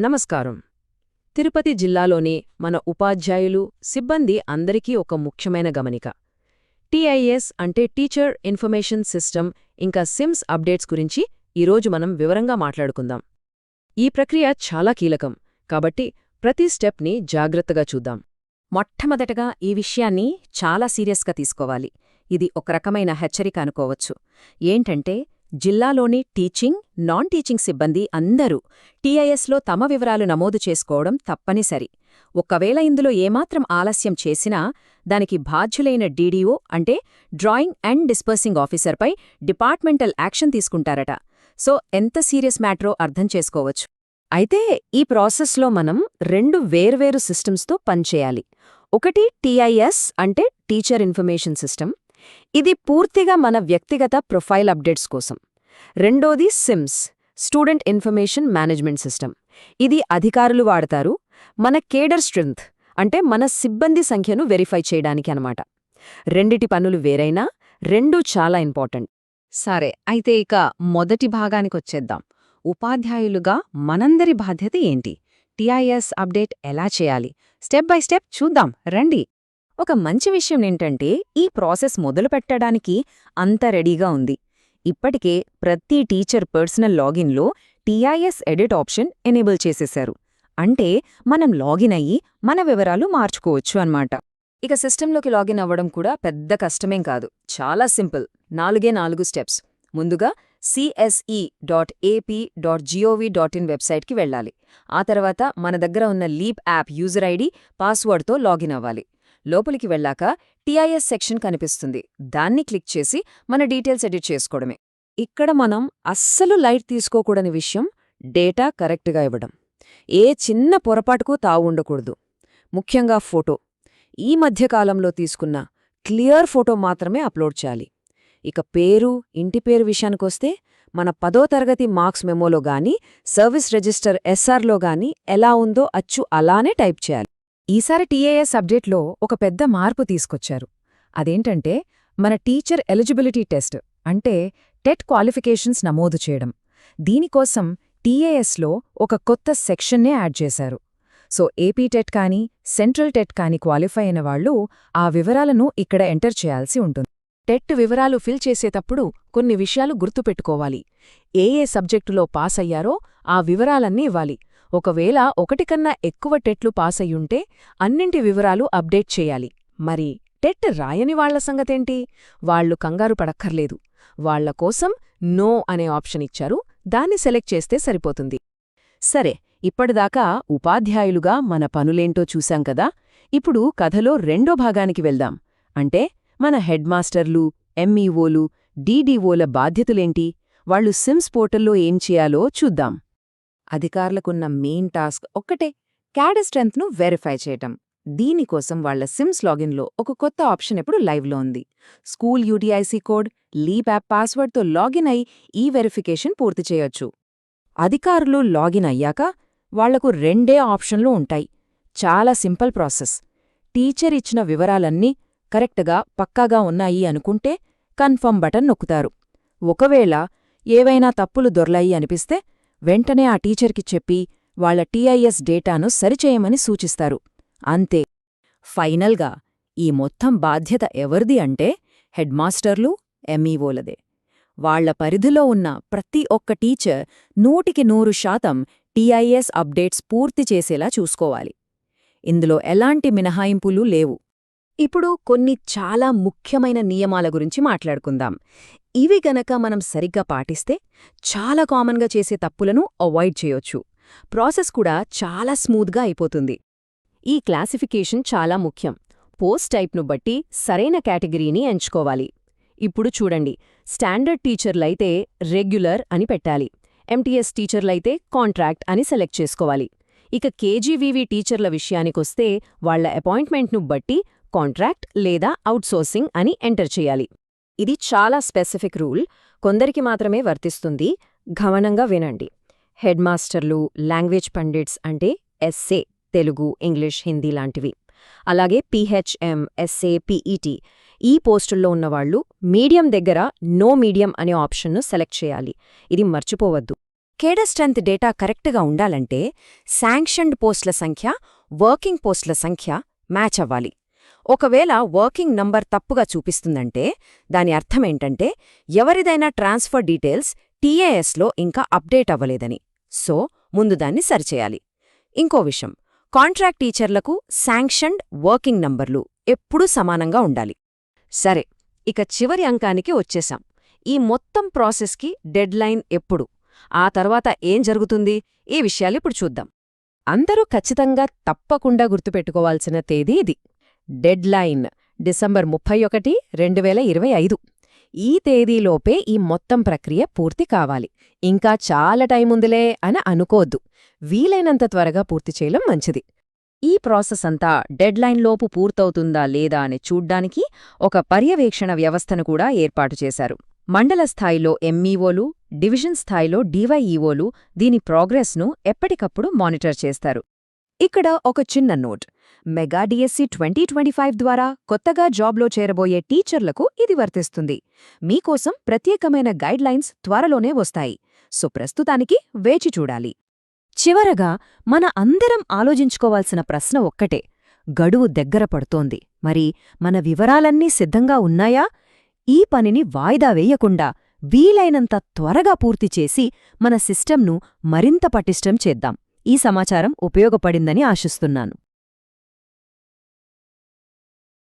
నమస్కారం. తిరుపతి జిల్లాలోని మన ఉపాధ్యాయులు, సిబ్బంది అందరికీ ఒక ముఖ్యమైన గమనిక. టీఐఎస్ అంటే టీచర్ ఇన్ఫర్మేషన్ సిస్టమ్ ఇంకా సిమ్స్ అప్డేట్స్ గురించి ఈరోజు మనం వివరంగా మాట్లాడుకుందాం. ఈ ప్రక్రియ చాలా కీలకం, కాబట్టి ప్రతి స్టెప్ని జాగ్రత్తగా చూద్దాం. మొట్టమొదటగా ఈ విషయాన్ని చాలా సీరియస్గా తీసుకోవాలి. ఇది ఒక రకమైన హెచ్చరిక అనుకోవచ్చు. ఏంటంటే జిల్లాలోని టీచింగ్, నాన్ టీచింగ్ సిబ్బంది అందరూ టీఐఎస్లో తమ వివరాలు నమోదు చేసుకోవడం తప్పనిసరి. ఒకవేళ ఇందులో ఏమాత్రం ఆలస్యం చేసినా దానికి బాధ్యులైన డీడీఓ అంటే డ్రాయింగ్ అండ్ డిస్పర్సింగ్ ఆఫీసర్పై డిపార్ట్మెంటల్ యాక్షన్ తీసుకుంటారట. సో ఎంత సీరియస్ మ్యాటరో అర్థం చేసుకోవచ్చు. అయితే ఈ ప్రాసెస్లో మనం రెండు వేర్వేరు సిస్టమ్స్తో పనిచేయాలి. ఒకటి టీఐఎస్ అంటే టీచర్ ఇన్ఫర్మేషన్ సిస్టమ్. ఇది పూర్తిగా మన వ్యక్తిగత ప్రొఫైల్ అప్డేట్స్ కోసం. రెండోది SIMS student information management system. ఇది అధికారులు వాడతారు, మన కేడర్ స్ట్రెంగ్త్ అంటే మన సిబ్బంది సంఖ్యను వెరిఫై చేయడానికి అనమాట. రెండిటి పనులు వేరైనా రెండూ చాలా ఇంపార్టెంట్. సరే, అయితే ఇక మొదటి భాగానికొచ్చేద్దాం. ఉపాధ్యాయులుగా మనందరి బాధ్యత ఏంటి? టీఐఎస్ అప్డేట్ ఎలా చేయాలి? స్టెప్ బై స్టెప్ చూద్దాం రండి. ఒక మంచి విషయం ఏంటంటే ఈ ప్రాసెస్ మొదలుపెట్టడానికి అంత రెడీగా ఉంది. ఇప్పటికే ప్రతి టీచర్ పర్సనల్ లాగిన్లో టీఐఎస్ ఎడిట్ ఆప్షన్ ఎనేబుల్ చేసేశారు. అంటే మనం లాగిన్ అయ్యి మన వివరాలు మార్చుకోవచ్చు అన్నమాట. ఇక సిస్టంలోకి లాగిన్ అవ్వడం కూడా పెద్ద కష్టమేం కాదు, చాలా సింపుల్. 4 స్టెప్స్. ముందుగా cse.ap.gov.in వెబ్సైట్కి వెళ్ళాలి. ఆ తర్వాత మన దగ్గర ఉన్న లీప్ యాప్ యూజర్ ఐడి, పాస్వర్డ్తో లాగిన్ అవ్వాలి. లోపలికి వెళ్ళాక టీఐఎస్ సెక్షన్ కనిపిస్తుంది. దాన్ని క్లిక్ చేసి మన డీటెయిల్స్ ఎడిట్ చేసుకోవడమే. ఇక్కడ మనం అస్సలు లైట్ తీసుకోకూడని విషయం డేటా కరెక్ట్గా ఇవ్వడం. ఏ చిన్న పొరపాటుకు తావు ఉండకూడదు. ముఖ్యంగా ఫోటో. ఈ మధ్యకాలంలో తీసుకున్న క్లియర్ ఫోటో మాత్రమే అప్లోడ్ చేయాలి. ఇక పేరు, ఇంటి పేరు విషయానికొస్తే మన 10వ తరగతి మార్క్స్ మెమోలో గానీ సర్వీస్ రిజిస్టర్ ఎస్ఆర్లో గానీ ఎలా ఉందో అచ్చు అలానే టైప్ చేయాలి. ఈసారి టీఐఎస్ అప్డేట్లో ఒక పెద్ద మార్పు తీసుకొచ్చారు. అదేంటంటే మన టీచర్ ఎలిజిబిలిటీ టెస్ట్ అంటే టెట్ క్వాలిఫికేషన్స్ నమోదు చేయడం. దీనికోసం టీఐఎస్లో ఒక కొత్త సెక్షన్నే యాడ్ చేశారు. సో ఏపీ టెట్ కానీ సెంట్రల్ టెట్ కానీ క్వాలిఫై అయిన వాళ్ళు ఆ వివరాలను ఇక్కడ ఎంటర్ చేయాల్సి ఉంటుంది. టెట్ వివరాలు ఫిల్ చేసేటప్పుడు కొన్ని విషయాలు గుర్తుపెట్టుకోవాలి. ఏ సబ్జెక్టులో పాస్ అయ్యారో ఆ వివరాలన్నీ ఇవ్వాలి. ఒకవేళ ఒకటికన్నా ఎక్కువ టెట్లు పాస్ అయ్యుంటే అన్నింటి వివరాలు అప్డేట్ చేయాలి. మరి టెట్ రాయని వాళ్ల సంగతేంటి? వాళ్లు కంగారు పడక్కర్లేదు. వాళ్ల కోసం నో అనే ఆప్షన్ ఇచ్చారు, దాన్ని సెలెక్ట్ చేస్తే సరిపోతుంది. సరే, ఇప్పటిదాకా ఉపాధ్యాయులుగా మన పనులేంటో చూశాం కదా. ఇప్పుడు కథలో రెండో భాగానికి వెళ్దాం. అంటే మన హెడ్ మాస్టర్లు, ఎంఈఓలు, డీడీఓల బాధ్యతలేంటి? వాళ్లు సిమ్స్ పోర్టల్లో ఏం చేయాలో చూద్దాం. అధికారులకున్న మెయిన్ టాస్క్ ఒక్కటే, క్యాడర్ స్ట్రెంగ్త్ను వెరిఫై చేయటం. దీనికోసం వాళ్ల సిమ్స్ లాగిన్లో ఒక కొత్త ఆప్షన్ ఇప్పుడు లైవ్లో ఉంది. School UTIC code, LEAP app పాస్వర్డ్తో లాగిన్ అయి ఈ వెరిఫికేషన్ పూర్తి చేయొచ్చు. అధికారులు లాగిన్ అయ్యాక వాళ్లకు 2 ఆప్షన్లు ఉంటాయి. చాలా సింపుల్ ప్రాసెస్. టీచర్ ఇచ్చిన వివరాలన్నీ కరెక్ట్గా పక్కాగా ఉన్నాయి అనుకుంటే కన్ఫర్మ్ బటన్ నొక్కుతారు. ఒకవేళ ఏవైనా తప్పులు దొర్లాయి అనిపిస్తే వెంటనే ఆ టీచర్కి చెప్పి వాళ్ల టీఐఎస్ డేటాను సరిచేయమని సూచిస్తారు. అంతే. ఫైనల్గా ఈ మొత్తం బాధ్యత ఎవరిది అంటే హెడ్ మాస్టర్లు, ఎంఈఓలదే. వాళ్ల పరిధిలో ఉన్న ప్రతి ఒక్క టీచర్ 100% టీఐఎస్ అప్డేట్స్ పూర్తి చేసేలా చూసుకోవాలి. ఇందులో ఎలాంటి మినహాయింపులు లేవు. ఇప్పుడు కొన్ని చాలా ముఖ్యమైన నియమాల గురించి మాట్లాడుకుందాం. ఇవి గనక మనం సరిగ్గా పాటిస్తే చాలా కామన్గా చేసే తప్పులను అవాయిడ్ చేయొచ్చు. ప్రాసెస్ కూడా చాలా స్మూత్గా అయిపోతుంది. ఈ క్లాసిఫికేషన్ చాలా ముఖ్యం. పోస్ట్ టైప్ను బట్టి సరైన కేటగిరీని ఎంచుకోవాలి. ఇప్పుడు చూడండి, స్టాండర్డ్ టీచర్లైతే రెగ్యులర్ అని పెట్టాలి. ఎంటీఎస్ టీచర్లైతే కాంట్రాక్ట్ అని సెలెక్ట్ చేసుకోవాలి. ఇక కేజీవీవీ టీచర్ల విషయానికొస్తే వాళ్ల అపాయింట్మెంట్ను బట్టి కాంట్రాక్ట్ లేదా అవుట్సోర్సింగ్ అని ఎంటర్ చేయాలి. ఇది చాలా స్పెసిఫిక్ రూల్, కొందరికి మాత్రమే వర్తిస్తుంది. గమనంగా వినండి. హెడ్ మాస్టర్లు, లాంగ్వేజ్ పండిట్స్ అంటే ఎస్ఏ తెలుగు, ఇంగ్లీష్, హిందీ లాంటివి. అలాగే పీహెచ్ఎం, ఎస్ఏ, పీఈటీ ఈ పోస్టుల్లో ఉన్నవాళ్లు మీడియం దగ్గర నో మీడియం అనే ఆప్షన్ను సెలెక్ట్ చేయాలి. ఇది మర్చిపోవద్దు. కేడర్ స్ట్రెంత్ డేటా కరెక్ట్గా ఉండాలంటే శాంక్షన్డ్ పోస్టుల సంఖ్య, వర్కింగ్ పోస్టుల సంఖ్య మ్యాచ్ అవ్వాలి. ఒకవేళ వర్కింగ్ నంబర్ తప్పుగా చూపిస్తుందంటే దాని అర్థమేంటంటే ఎవరిదైనా ట్రాన్స్ఫర్ డీటెయిల్స్ టీఏఎస్లో ఇంకా అప్డేట్ అవ్వలేదని. సో ముందు దాన్ని సరిచేయాలి. ఇంకో విషయం, కాంట్రాక్ట్ టీచర్లకు శాంక్షన్డ్ వర్కింగ్ నంబర్లు ఎప్పుడూ సమానంగా ఉండాలి. సరే, ఇక చివరి అంకానికి వచ్చేశాం. ఈ మొత్తం ప్రాసెస్కి డెడ్లైన్ ఎప్పుడు, ఆ తర్వాత ఏం జరుగుతుంది, ఈ విషయాలిప్పుడు చూద్దాం. అందరూ ఖచ్చితంగా తప్పకుండా గుర్తుపెట్టుకోవాల్సిన తేదీ ఇది. Deadline December 31, 2025. ఈ తేదీలోపే ఈ మొత్తం ప్రక్రియ పూర్తి కావాలి. ఇంకా చాలా టైముందిలే అని అనుకోద్దు. వీలైనంత త్వరగా పూర్తి చేయడం మంచిది. ఈ ప్రాసెస్ అంతా డెడ్లైన్లోపు పూర్తవుతుందా లేదా అని చూడ్డానికి ఒక పర్యవేక్షణ వ్యవస్థను కూడా ఏర్పాటు చేశారు. మండల స్థాయిలో ఎంఈఓలు, డివిజన్ స్థాయిలో డివైఈఓలు దీని ప్రోగ్రెస్ను ఎప్పటికప్పుడు మానిటర్ చేస్తారు. ఇక్కడ ఒక చిన్న నోట్, మెగా డిఎస్సి 2025 ద్వారా కొత్తగా జాబ్లో చేరబోయే టీచర్లకు ఇది వర్తిస్తుంది. మీకోసం ప్రత్యేకమైన గైడ్లైన్స్ త్వరలోనే వస్తాయి. సో ప్రస్తుతానికి వేచి చూడాలి. చివరగా మన అందరం ఆలోచించుకోవాల్సిన ప్రశ్న ఒక్కటే, గడువు దగ్గర పడుతోంది. మరి మన వివరాలన్నీ సిద్ధంగా ఉన్నాయా? ఈ పనిని వాయిదా వేయకుండా వీలైనంత త్వరగా పూర్తి చేసి మన సిస్టంను మరింత పటిష్టం చేద్దాం. ఈ సమాచారం ఉపయోగపడిందని ఆశిస్తున్నాను.